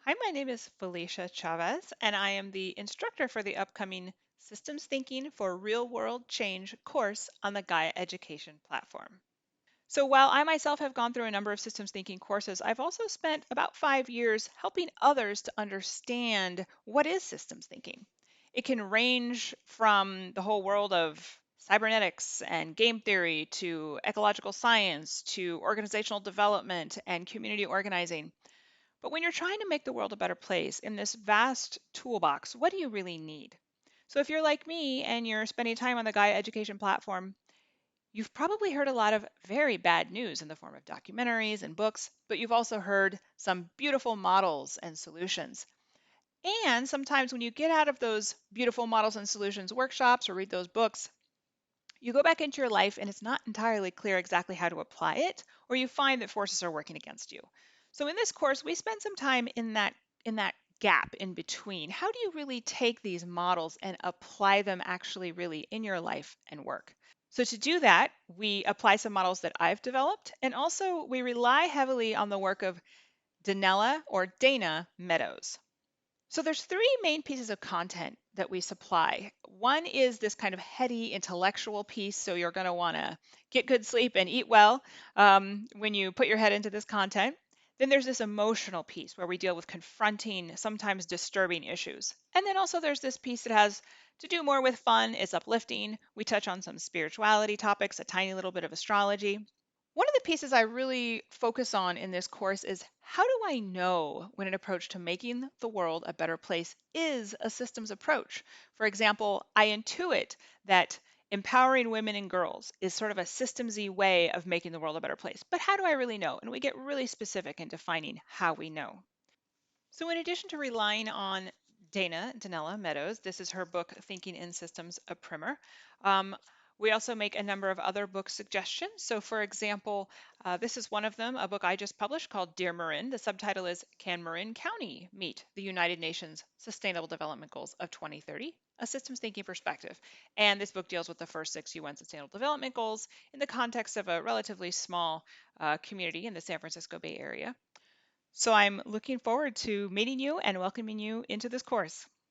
Hi, my name is Felicia Chavez, and I am the instructor for the upcoming Systems Thinking for Real World Change course on the Gaia Education platform. So, while I myself have gone through a number of systems thinking courses, I've also spent about 5 years helping others to understand what is systems thinking. It can range from the whole world of cybernetics and game theory to ecological science to organizational development and community organizing. But when you're trying to make the world a better place in this vast toolbox, what do you really need? So if you're like me and you're spending time on the Gaia Education platform, you've probably heard a lot of very bad news in the form of documentaries and books, but you've also heard some beautiful models and solutions. And sometimes when you get out of those beautiful models and solutions workshops or read those books, you go back into your life and it's not entirely clear exactly how to apply it, or you find that forces are working against you. So in this course, we spend some time in that gap in between. How do you really take these models and apply them actually really in your life and work? So to do that, we apply some models that I've developed, and also we rely heavily on the work of Dana Meadows. So there's three main pieces of content that we supply. One is this kind of heady intellectual piece. So you're going to want to get good sleep and eat well when you put your head into this content. Then there's this emotional piece where we deal with confronting, sometimes disturbing issues. And then also there's this piece that has to do more with fun. It's uplifting. We touch on some spirituality topics, a tiny little bit of astrology. One of the pieces I really focus on in this course is how do I know when an approach to making the world a better place is a systems approach? For example, I intuit that empowering women and girls is sort of a systemsy way of making the world a better place. But how do I really know? And we get really specific in defining how we know. So, in addition to relying on Danella Meadows, this is her book, Thinking in Systems, a primer. Um, we also make a number of other book suggestions. So, for example, this is one of them, a book I just published called Dear Marin. The subtitle is Can Marin County Meet the United Nations Sustainable Development Goals of 2030? A systems thinking perspective. And this book deals with the first 6 UN Sustainable Development Goals in the context of a relatively small community in the San Francisco Bay Area. So I'm looking forward to meeting you and welcoming you into this course.